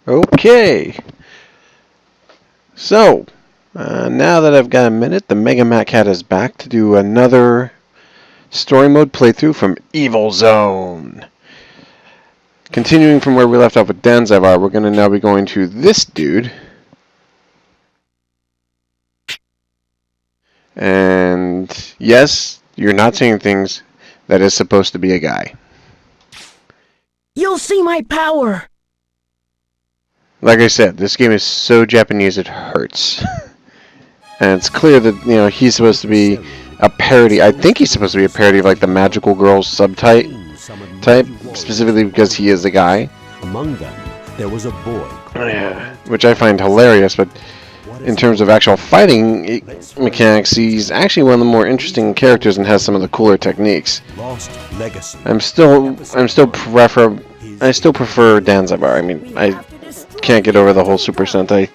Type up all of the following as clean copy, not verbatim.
Okay. So, now that I've got a minute, the Mega Mac Cat is back to do another story mode playthrough from Evil Zone. Continuing from where we left off with Danzavar, we're going to now be going to this dude. And yes, you're not seeing things. That is supposed to be a guy. You'll see my power! Like I said, this game is so Japanese it hurts. And it's clear that, he's supposed to be a parody. I think he's supposed to be a parody of like the Magical Girl subtype, specifically because he is a guy. Among them, there was a boy. Yeah, which I find hilarious, but in terms of actual fighting mechanics, he's actually one of the more interesting characters and has some of the cooler techniques. Lost Legacy. I still prefer Danzavar. I mean, I can't get over the whole Super Sentai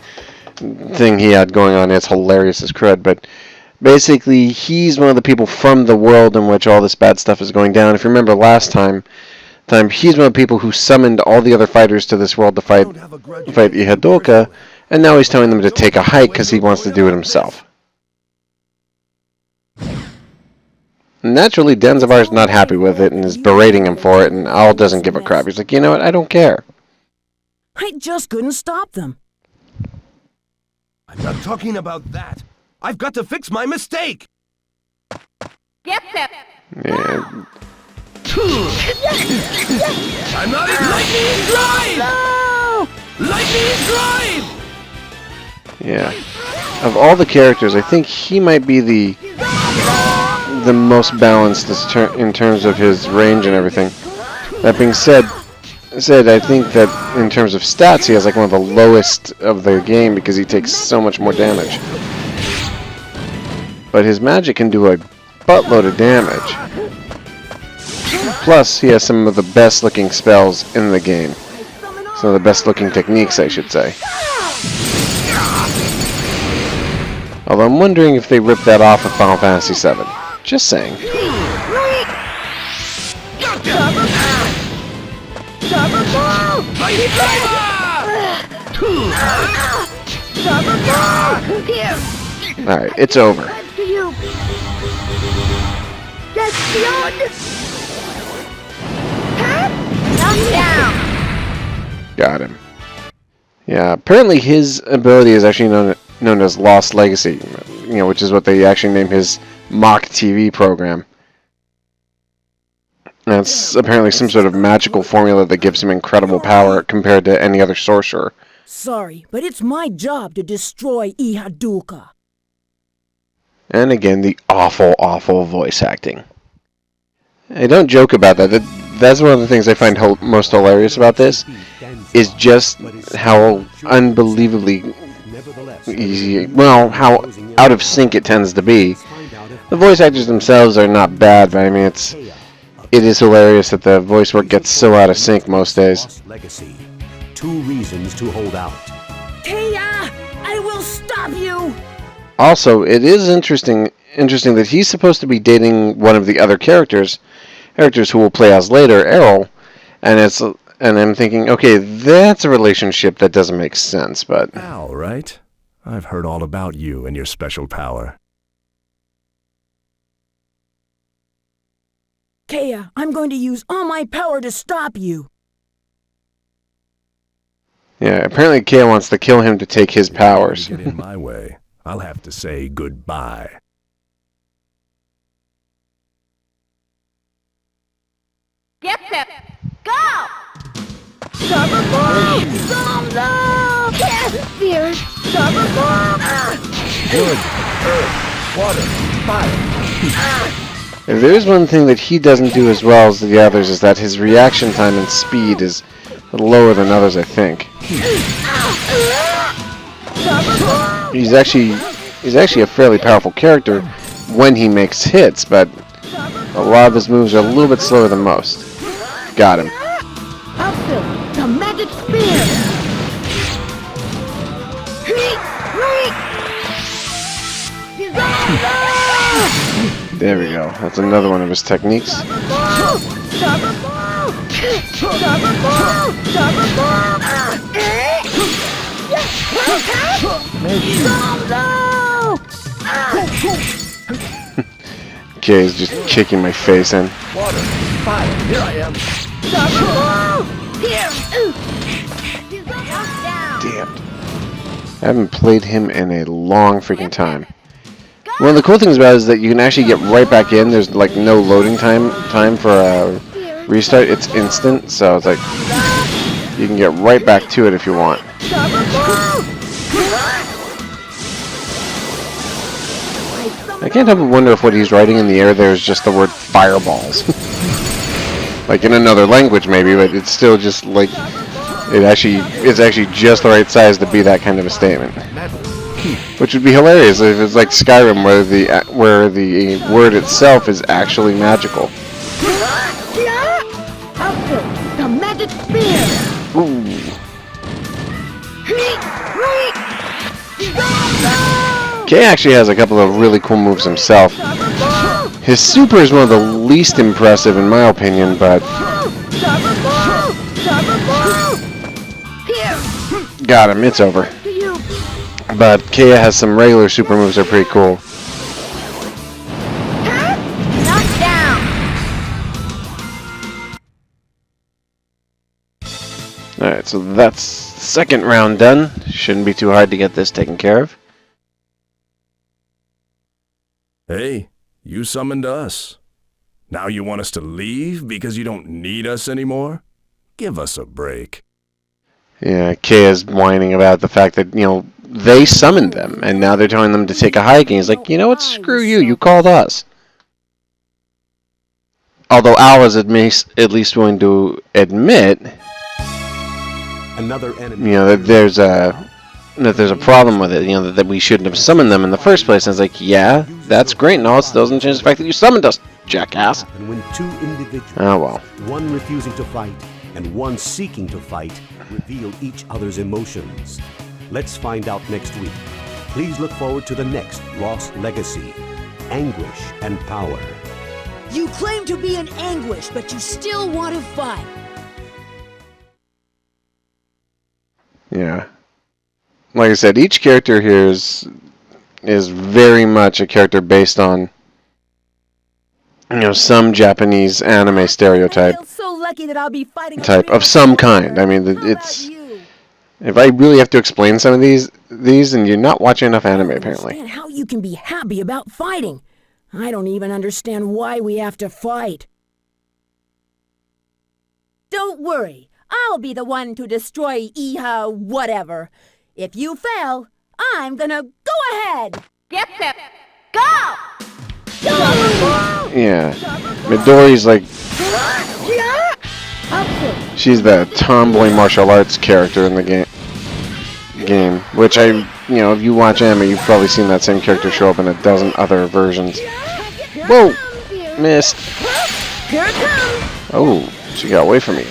thing he had going on. It's hilarious as crud, but basically he's one of the people from the world in which all this bad stuff is going down. If you remember last time he's one of the people who summoned all the other fighters to this world to fight Ihadoka, and now he's telling them to take a hike because he wants to do it himself. Naturally, Danzavar's not happy with it and is berating him for it, and Al doesn't give a crap. He's like, you know what, I don't care. I just couldn't stop them. I'm not talking about that. I've got to fix my mistake. Yep, yep. Yeah. I'm not in lightning drive! No! Lightning drive! Yeah. Of all the characters, I think he might be the most balanced in terms of his range and everything. That being said, I think that in terms of stats, he has like one of the lowest of the game because he takes so much more damage. But his magic can do a buttload of damage. Plus, he has some of the best looking spells in the game. Some of the best looking techniques, I should say. Although I'm wondering if they ripped that off of Final Fantasy VII. Just saying. Alright, it's over. Got him. Yeah, apparently his ability is actually known as Lost Legacy, which is what they actually named his mock TV program. That's apparently some sort of magical formula that gives him incredible power compared to any other sorcerer. Sorry, but it's my job to destroy Ihaduka. And again, the awful, awful voice acting. I don't joke about that. That's one of the things I find most hilarious about this, is just how unbelievably easy, how out of sync it tends to be. The voice actors themselves are not bad, but I mean, it is hilarious that the voice work gets so out of sync most days. Legacy. 2 reasons to hold out. Kaya, I will stop you! Also, it is interesting that he's supposed to be dating one of the other characters who will play as later, Errol, and I'm thinking, okay, that's a relationship that doesn't make sense, but... Al, right? I've heard all about you and your special power. Kaya, I'm going to use all my power to stop you. Yeah, apparently Kaya wants to kill him to take his powers. Get in my way. I'll have to say goodbye. Yep, yep. Go! Summer bomb! No! Fear! Summer bomb! Wood, earth, water, fire. If there's one thing that he doesn't do as well as the others, is that his reaction time and speed is lower than others, I think. He's actually a fairly powerful character when he makes hits, but a lot of his moves are a little bit slower than most. Got him. Outfield, the magic spear! There we go. That's another one of his techniques. Summer ball! Summer ball! Summer ball! Kay is just kicking my face in. Water, fire, here I am. Damn. I haven't played him in a long freaking time. One of the cool things about it is that you can actually get right back in. There's like no loading time for a restart. It's instant, so it's like you can get right back to it if you want. I can't help but wonder if what he's writing in the air there is just the word fireballs. Like in another language maybe, but it's still just like it's actually just the right size to be that kind of a statement. Which would be hilarious if it's like Skyrim where the word itself is actually magical. The magic spear! Ooh. Kay actually has a couple of really cool moves himself. His super is one of the least impressive in my opinion, but got him, it's over. But Kaya has some regular super moves that are pretty cool. Knocked down. Alright, so that's the second round done. Shouldn't be too hard to get this taken care of. Hey, you summoned us. Now you want us to leave because you don't need us anymore? Give us a break. Yeah, Kaya's whining about the fact that, they summoned them, and now they're telling them to take a hike, and he's like, you know what, screw you, you called us. Although Al is at least willing to admit, Another enemy. that there's a problem with it, that we shouldn't have summoned them in the first place. And it's like, yeah, that's great and all, it doesn't change the fact that you summoned us, jackass. And when two individuals, Oh well. one refusing to fight and one seeking to fight, reveal each other's emotions. Let's find out next week. Please look forward to the next Lost Legacy, Anguish and Power. You claim to be in anguish, but you still want to fight. Yeah. Like I said, each character here is very much a character based on some Japanese anime stereotype I feel so lucky that I'll be fighting type of some kind. I mean, it's if I really have to explain some of these, and you're not watching enough anime apparently. understand how you can be happy about fighting. I don't even understand why we have to fight. Don't worry. I'll be the one to destroy Iha whatever. If you fail, I'm gonna go ahead. Get set. Go! Yeah, Midori's like she's the tomboy martial arts character in the game, which if you watch anime, you've probably seen that same character show up in a dozen other versions. Whoa, missed. Here it comes. Oh, she got away from me.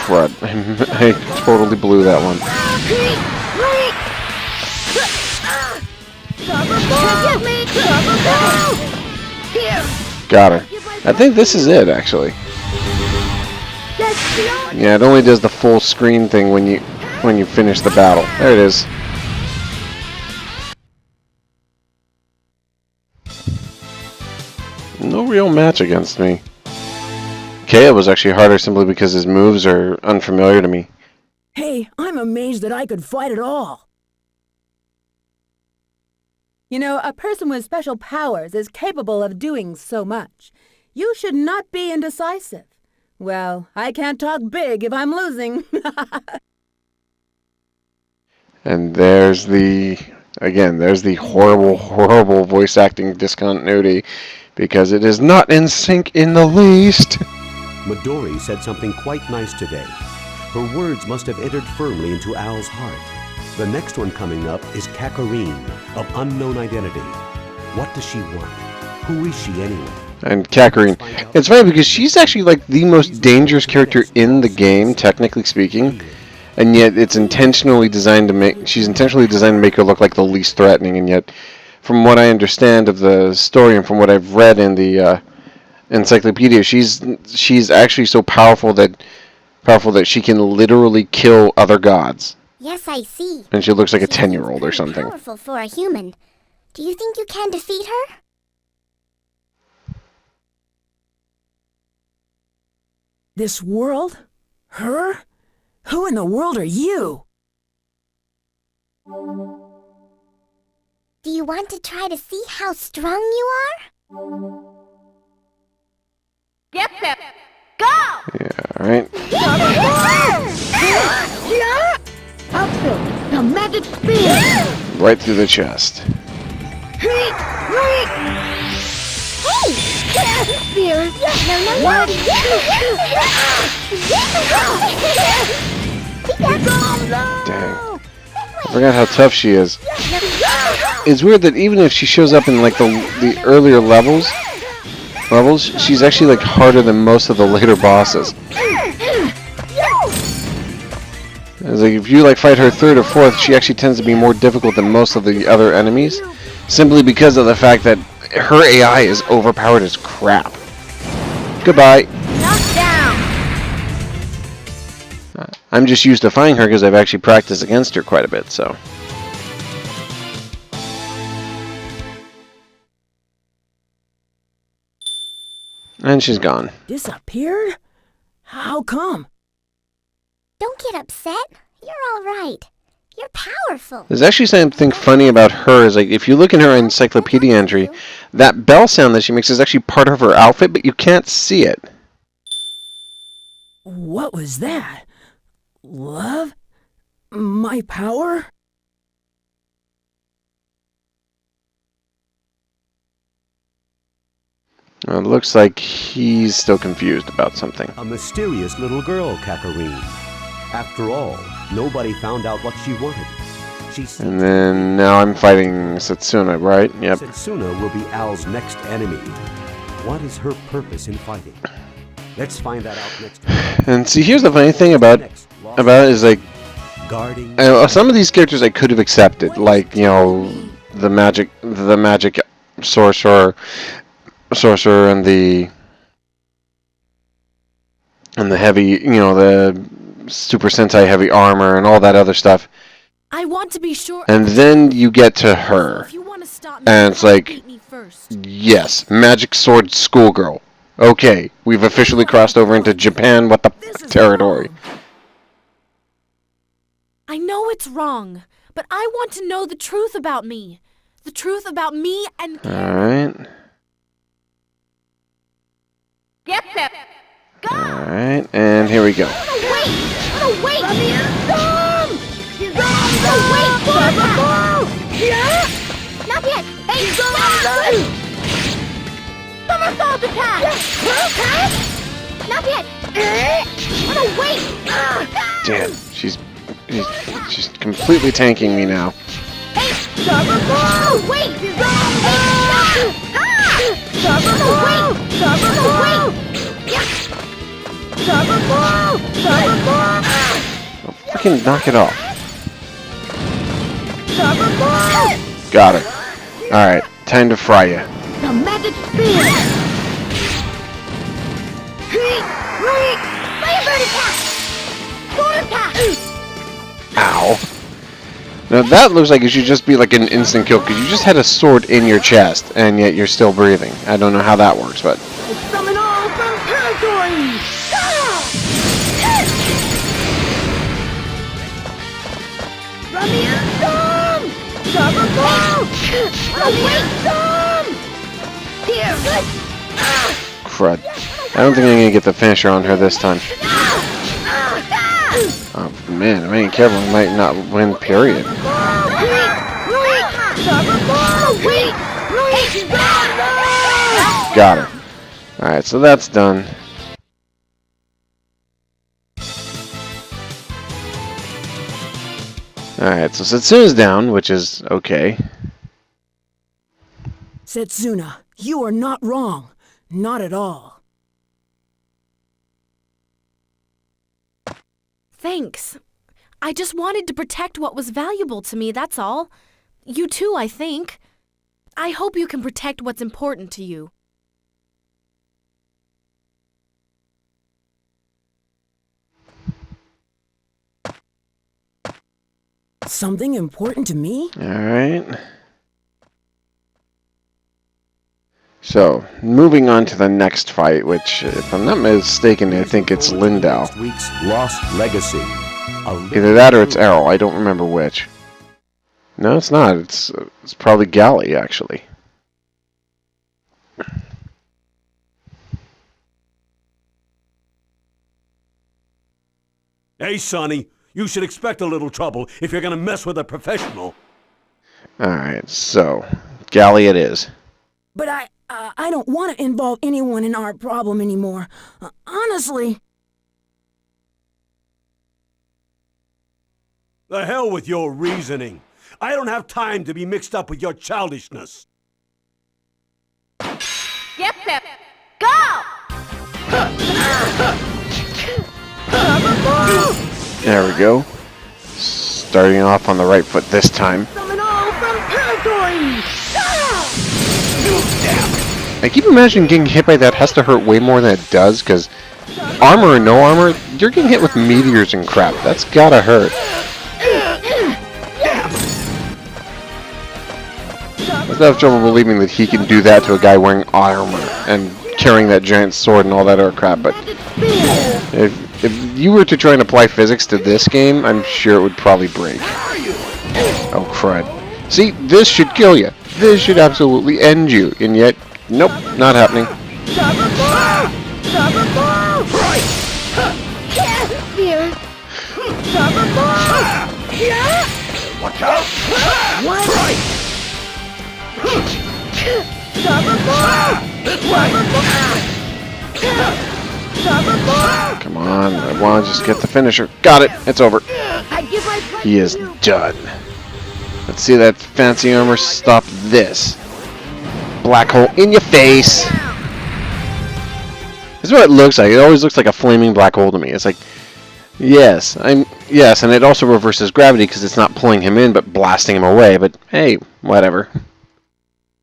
Crud, I totally blew that one. Got her. I think this is it, actually. Yeah, it only does the full screen thing when you finish the battle. There it is. No real match against me. Kaya was actually harder simply because his moves are unfamiliar to me. Hey, I'm amazed that I could fight at all. You know, a person with special powers is capable of doing so much. You should not be indecisive. Well, I can't talk big if I'm losing. And there's the horrible, horrible voice acting discontinuity because it is not in sync in the least. Midori said something quite nice today. Her words must have entered firmly into Al's heart. The next one coming up is Kakarine, of unknown identity. What does she want? Who is she anyway? And Kakarine, it's funny because she's actually like the most dangerous character in the game, technically speaking, and yet it's intentionally designed to make her look like the least threatening. And yet, from what I understand of the story and from what I've read in the encyclopedia, she's actually so powerful that powerful that she can literally kill other gods. Yes, I see. And she looks like a She 10-year-old or seems something. pretty powerful for a human. Do you think you can defeat her? This world? Her? Who in the world are you? Do you want to try to see how strong you are? Get set. Go! Yeah, alright. The magic spear! Right through the chest. Hey! Spear! Dang. I forgot how tough she is. It's weird that even if she shows up in like the earlier levels, she's actually like harder than most of the later bosses. It's like if you like fight her third or fourth, she actually tends to be more difficult than most of the other enemies, simply because of the fact that her AI is overpowered as crap. Goodbye. Knocked down! I'm just used to fighting her because I've actually practiced against her quite a bit, so. And she's gone. Disappeared? How come? Don't get upset. You're all right. You're powerful. There's actually something funny about her. Is like if you look in her encyclopedia entry, that bell sound that she makes is actually part of her outfit, but you can't see it. What was that? Love? My power? It looks like he's still confused about something. A mysterious little girl, Kakarine. After all, nobody found out what she wanted. And then now I'm fighting Setsuna, right? Yep. Setsuna will be Al's next enemy. What is her purpose in fighting? Let's find that out next time. And see, here's the funny thing about it is like guarding. Some of these characters I could have accepted, like the magic sorcerer and the heavy, the Super Sentai heavy armor and all that other stuff. I want to be sure. And then you get to her, If you want to stop me, and it's you have to like, beat me first. yes, magic sword schoolgirl. Okay, we've officially crossed over into Japan. What the territory? I know it's wrong, but I want to know the truth about me. The truth about me and Alright. Get set. Go! Alright, and here we go. Wait! Not yet. Hey, somersault attack! Not yet. Wait! Damn, she's completely tanking me now. Wait! Oh, fucking knock it off. Got it. Alright, time to fry you. The magic spear! Firebird attack! Sword attack! Ow. Now that looks like it should just be like an instant kill, because you just had a sword in your chest, and yet you're still breathing. I don't know how that works, but... Summon all from purgatory! Crud. I don't think I'm gonna get the finisher on her this time. Oh man, if I ain't careful, I might not win, period. Got her. Alright, so that's done. Alright, so Setsuna's down, which is okay. Setsuna, you are not wrong. Not at all. Thanks. I just wanted to protect what was valuable to me, that's all. You too, I think. I hope you can protect what's important to you. Something important to me? Alright. So, moving on to the next fight, which, if I'm not mistaken, I think it's Lindau. Next week's Lost Legacy. Either that or it's Errol. I don't remember which. No, it's not. It's probably Galley, actually. Hey, Sonny, you should expect a little trouble if you're gonna mess with a professional. Alright, so, Galley it is. But I don't want to involve anyone in our problem anymore. Honestly. The hell with your reasoning. I don't have time to be mixed up with your childishness. Yep, Pep. Go! There we go. Starting off on the right foot this time. Summon all from territory! I keep imagining getting hit by that has to hurt way more than it does, because armor or no armor, you're getting hit with meteors and crap. That's gotta hurt. I still have trouble believing that he can do that to a guy wearing armor and carrying that giant sword and all that other crap, but if you were to try and apply physics to this game, I'm sure it would probably break. Oh crud. See, this should kill you. This should absolutely end you, and yet, nope, not happening. Watch out! This way! Come on, I want to just get the finisher. Got it, it's over. He is done. Let's see that fancy armor stop this. Black hole in your face. This is what it looks like. It always looks like a flaming black hole to me. It's like, yes, and it also reverses gravity because it's not pulling him in but blasting him away. But hey, whatever.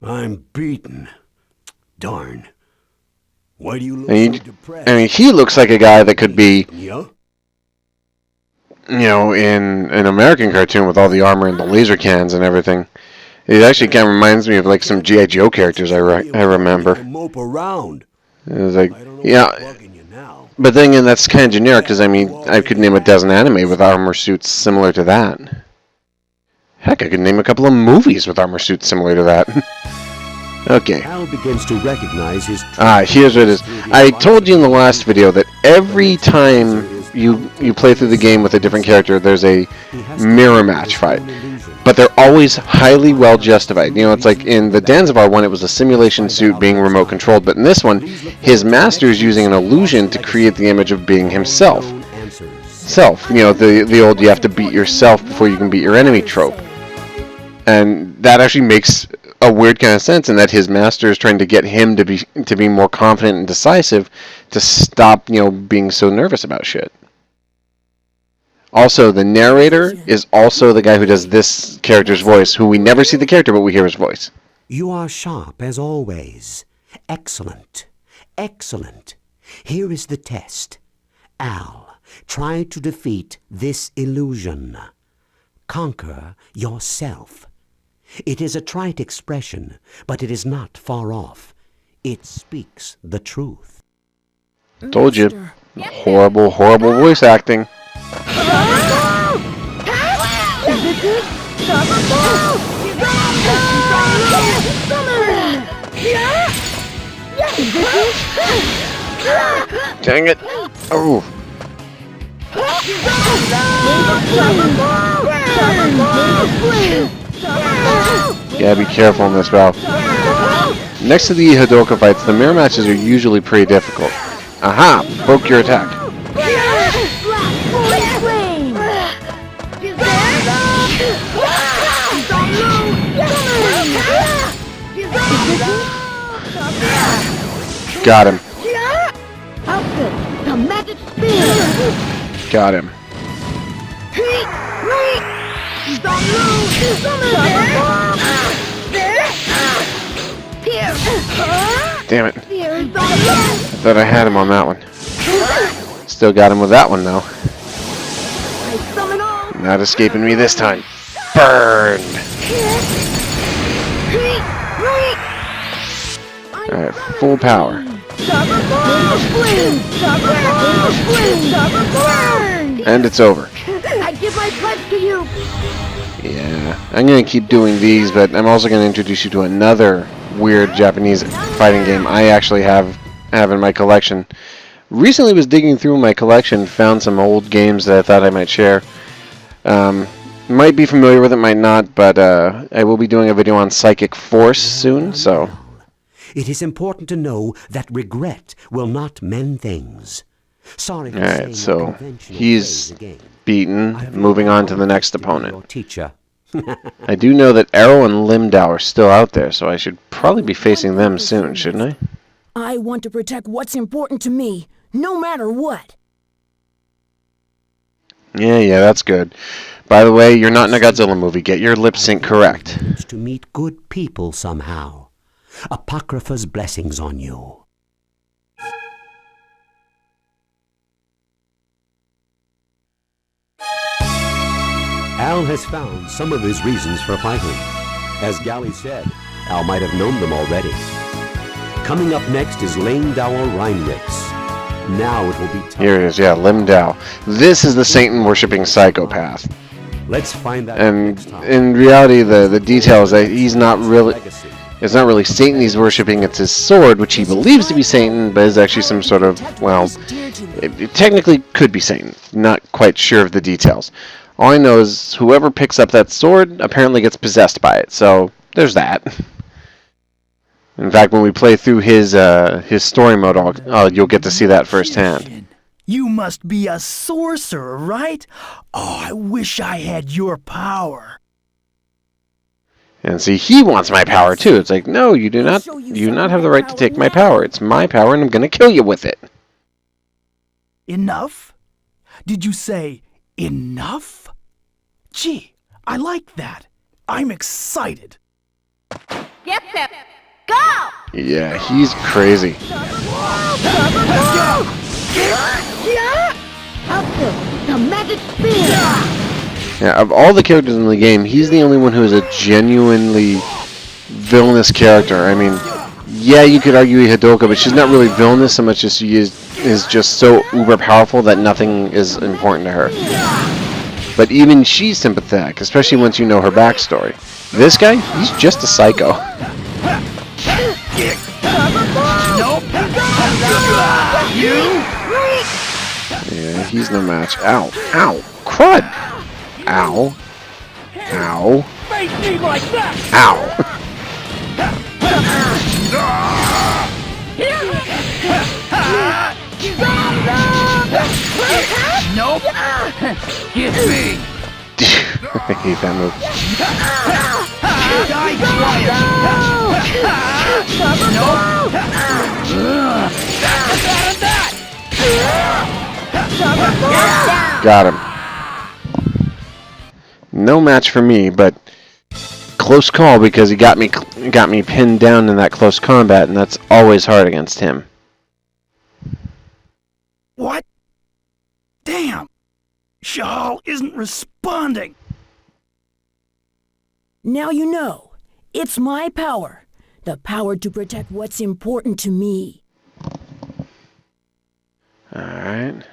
I'm beaten. Darn. Why do you look And so depressed? I mean, he looks like a guy that could be, Yeah? you know, in an American cartoon with all the armor and the laser cannons and everything. It actually kind of reminds me of like some G.I. Joe characters I remember. Mope around. It was like, I don't know yeah, what's bugging you now. but then again, that's kind of generic because I mean, I could name a dozen anime with armor suits similar to that. Heck, I could name a couple of movies with armor suits similar to that. Okay. Al begins to recognize his Here's what it is. I told you in the last video that every time you play through the game with a different character, there's a mirror match fight. But they're always highly well justified. You know, it's like in the Danzivar one, it was a simulation suit being remote controlled, but in this one, his master is using an illusion to create the image of being himself. You know, the old you have to beat yourself before you can beat your enemy trope. And that actually makes a weird kind of sense in that his master is trying to get him to be more confident and decisive to stop, you know, being so nervous about shit. Also, the narrator is also the guy who does this character's voice, who we never see the character, but we hear his voice. You are sharp as always. Excellent. Excellent. Here is the test. Al, try to defeat this illusion. Conquer yourself. It is a trite expression, but it is not far off. It speaks the truth. Told you. Horrible, horrible voice acting. Dang it. Oh. Yeah, be careful in this valve. Next to the Hadoka fights, the mirror matches are usually pretty difficult. Aha! Broke your attack. Got him. Got him. Damn it. I thought I had him on that one. Still got him with that one, though. Not escaping me this time. Burned! Alright, full power. And it's over. I give my pledge to you. Yeah, I'm going to keep doing these, but I'm also going to introduce you to another weird Japanese fighting game I actually have in my collection. Recently was digging through my collection, found some old games that I thought I might share. Might be familiar with it, might not, but I will be doing a video on Psychic Force soon, so... It is important to know that regret will not mend things. Sorry for saying Alright, so a conventional he's phrase again. beaten, moving on to the next opponent. Your teacher. I do know that Arrow and Limdow are still out there, so I should probably be facing them soon, shouldn't I? I want to protect what's important to me, no matter what. Yeah, that's good. By the way, you're not in a Godzilla movie. Get your lip sync correct. To meet good people somehow. Apocrypha's blessings on you. Al has found some of his reasons for fighting. As Gally said, Al might have known them already. Coming up next is Lane-Dower Reinritz. Now it will be time. Here it is, yeah, Limdow. This is the Satan-worshipping psychopath. Let's find that And next time. in reality, the details that he's not really... It's not really Satan he's worshipping, it's his sword, which he believes to be Satan, but is actually some sort of, well, it technically could be Satan. Not quite sure of the details. All I know is whoever picks up that sword apparently gets possessed by it, so there's that. In fact, when we play through his story mode, you'll get to see that firsthand. You must be a sorcerer, right? Oh, I wish I had your power. And see, he wants my power too. It's like, no, you do not have the right to take my power. It's my power, and I'm going to kill you with it. Enough? Did you say enough? Gee, I like that. I'm excited. Get set. Go! Yeah, he's crazy. Up the magic spear! Yeah, of all the characters in the game, he's the only one who is a genuinely villainous character. I mean, yeah, you could argue Hidoka, but she's not really villainous so much as she is just so uber powerful that nothing is important to her. But even she's sympathetic, especially once you know her backstory. This guy, he's just a psycho. Yeah, he's no match. Ow. Ow. Crud. Ow. Ow. Ow. Nope. Get me. I hate that move. Die quiet. Got him. No match for me, but close call because he got me pinned down in that close combat, and that's always hard against him. What? Damn. Shahal isn't responding. Now you know. It's my power. The power to protect what's important to me. Alright.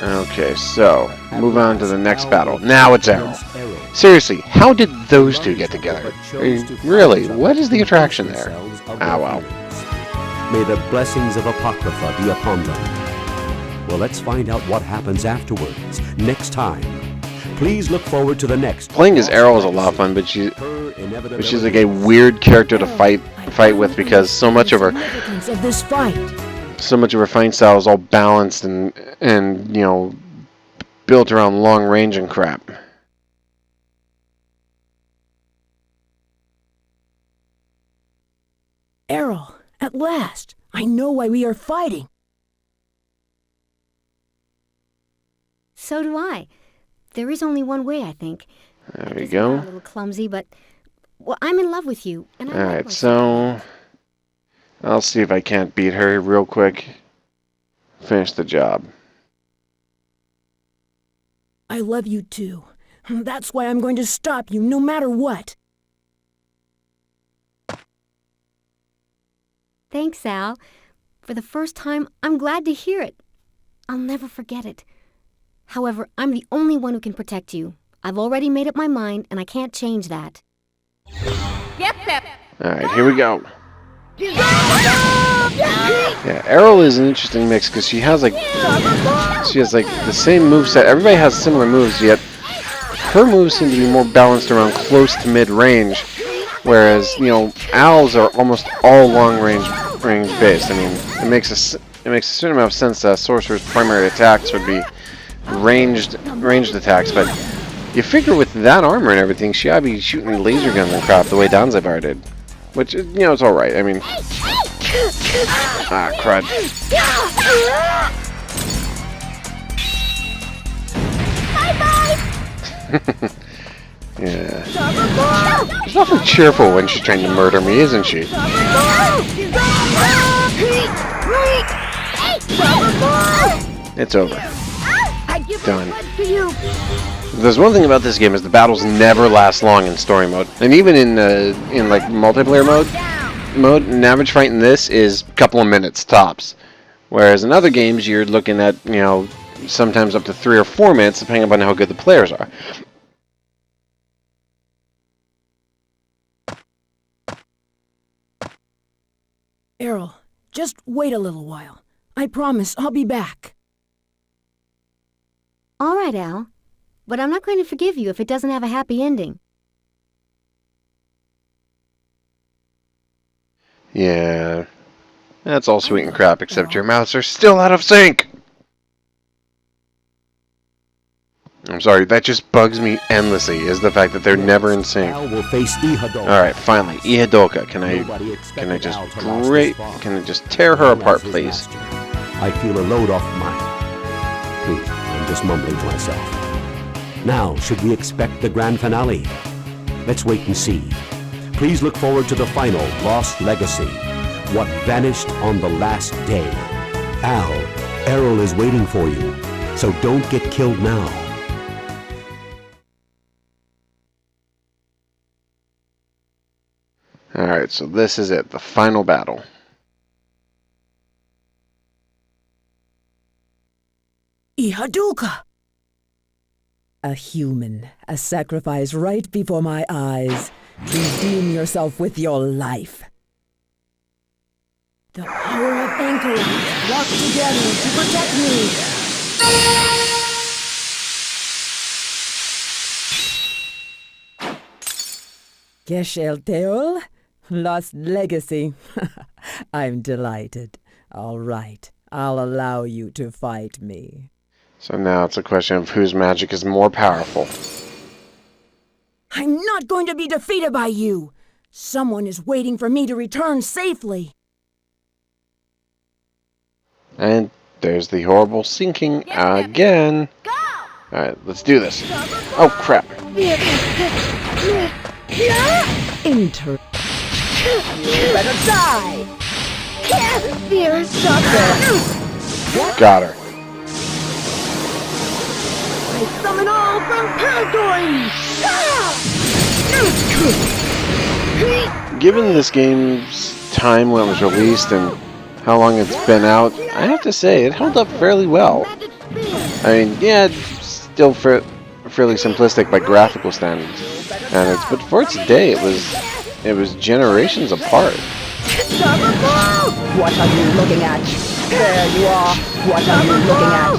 Okay, so, move on to the next battle. Now it's Arrow. Seriously, how did those two get together? I mean, really, what is the attraction there? Ah, well. May the blessings of Apocrypha be upon them. Well, let's find out what happens afterwards, next time. Please look forward to the next. Playing as Arrow is a lot of fun, but she's like a weird character to fight with because so much of her fighting style is all balanced and you know, built around long range and crap. Errol, at last, I know why we are fighting. So do I. There is only one way, I think. There we It's go. A little clumsy, but well, I'm in love with you, and I like Alright, myself. so I'll see if I can't beat her real quick. Finish the job. I love you too. That's why I'm going to stop you no matter what. Thanks, Al. For the first time, I'm glad to hear it. I'll never forget it. However, I'm the only one who can protect you. I've already made up my mind, and I can't change that. Alright, here we go. Yeah, Errol is an interesting mix because she has like the same moveset. Everybody has similar moves, yet her moves seem to be more balanced around close to mid range, whereas Al's are almost all long range based. I mean, it makes a certain amount of sense that Sorcerer's primary attacks would be ranged attacks, but you figure with that armor and everything, she ought to be shooting laser guns and crap the way Danzibar did. Which, it's alright. I mean... Ah, crud. Yeah. She's awfully cheerful when she's trying to murder me, isn't she? It's over. Done. There's one thing about this game is the battles never last long in story mode, and even in like multiplayer mode, an average fight in this is a couple of minutes tops. Whereas in other games, you're looking at sometimes up to 3 or 4 minutes, depending upon how good the players are. Errol, just wait a little while. I promise I'll be back. All right, Al. But I'm not going to forgive you if it doesn't have a happy ending. Yeah. That's all sweet and crap, except your mouths are still out of sync! I'm sorry, that just bugs me endlessly, is the fact that they're never in sync. Al will face Ihadolka. Alright, finally, Ihadolka. Can I just tear her apart, please? I feel a load off my... Please, I'm just mumbling to myself. Now, should we expect the grand finale? Let's wait and see. Please look forward to the final, Lost Legacy. What vanished on the last day. Al, Errol is waiting for you, so don't get killed now. Alright, so this is it, the final battle. Ihadulka! A human, a sacrifice right before my eyes. Redeem yourself with your life. The power of anchorage walk together to protect me. Geshel Teol? Lost Legacy. I'm delighted. All right, I'll allow you to fight me. So now it's a question of whose magic is more powerful. I'm not going to be defeated by you! Someone is waiting for me to return safely. And there's the horrible sinking again. Alright, let's do this. Oh, crap. Enter. You better die! Fear sucker! Got her. I summon all from purgatory! Given this game's time when it was released and how long it's been out, I have to say it held up fairly well. I mean, yeah, it's still fairly simplistic by graphical standards, but for its day, it was generations apart. What are you looking at? There you are. What are you looking at?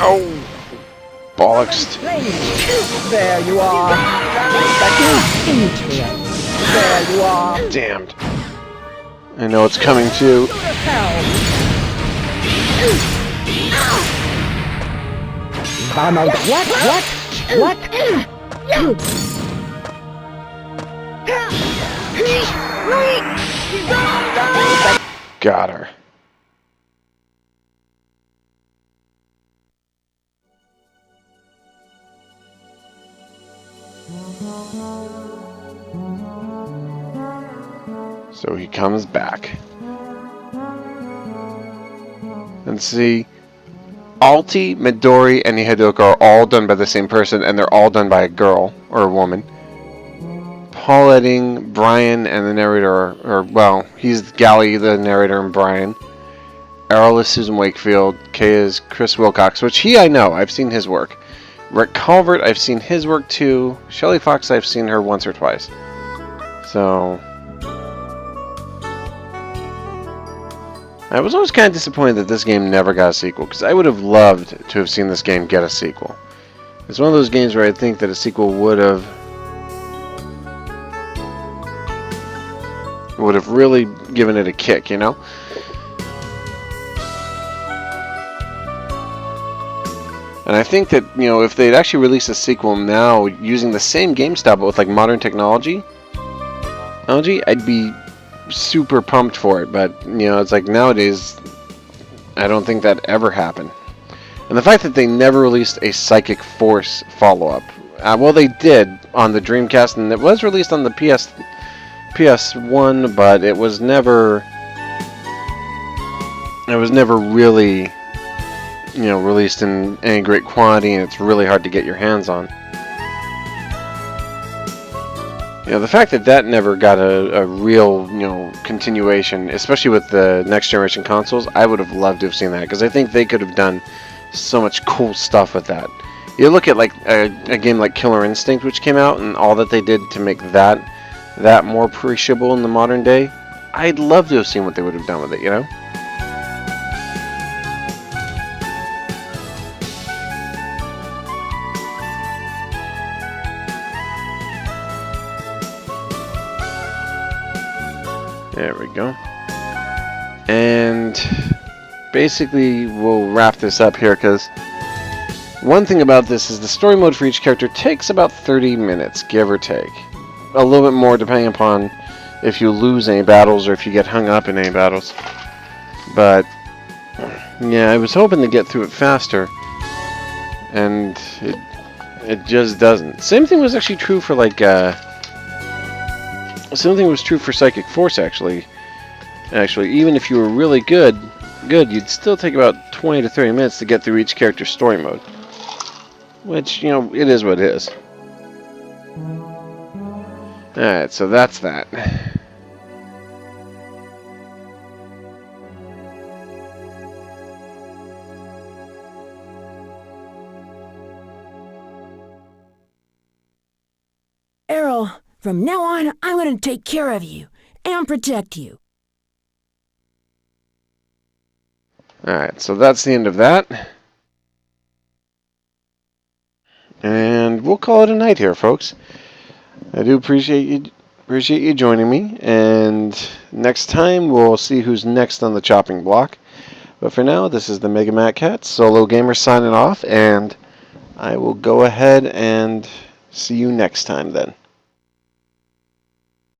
Oh, bollocks. There you are. There you are. Damned. I know it's coming too. What? Got her. So he comes back. And see, Alty, Midori, and Hidoka are all done by the same person, and they're all done by a girl or a woman. Paul Edding, Brian, and the narrator are, well, he's Gally, the narrator, and Brian. Errol is Susan Wakefield. Kay is Chris Wilcox, which I know. I've seen his work. Rick Calvert, I've seen his work too. Shelley Fox, I've seen her once or twice. So I was always kind of disappointed that this game never got a sequel, because I would have loved to have seen this game get a sequel. It's one of those games where I think that a sequel would have really given it a kick, you know? And I think that, you know, if they'd actually released a sequel now using the same game style but with like modern technology, I'd be super pumped for it. But, you know, it's like nowadays, I don't think that ever happened. And the fact that they never released a Psychic Force follow-up. Well, they did on the Dreamcast, and it was released on the PS1, but it was never really, you know, released in any great quantity, and it's really hard to get your hands on. You know, the fact that that never got a real, you know, continuation, especially with the next generation consoles, I would have loved to have seen that, because I think they could have done so much cool stuff with that. You look at like a game like Killer Instinct, which came out, and all that they did to make that more appreciable in the modern day. I'd love to have seen what they would have done with it, you know? There we go. And basically we'll wrap this up here, because one thing about this is the story mode for each character takes about 30 minutes, give or take. A little bit more depending upon if you lose any battles or if you get hung up in any battles. But yeah, I was hoping to get through it faster, and it just doesn't. Same thing was actually true for like same thing was true for Psychic Force actually. Even if you were really good, you'd still take about 20 to 30 minutes to get through each character's story mode. Which, you know, it is what it is. Alright, so that's that. Errol, from now on, I'm going to take care of you and protect you. Alright, so that's the end of that. And we'll call it a night here, folks. I do appreciate you joining me, and next time we'll see who's next on the chopping block. But for now, this is the Mega Matt Cat Solo Gamer signing off, and I will go ahead and see you next time then.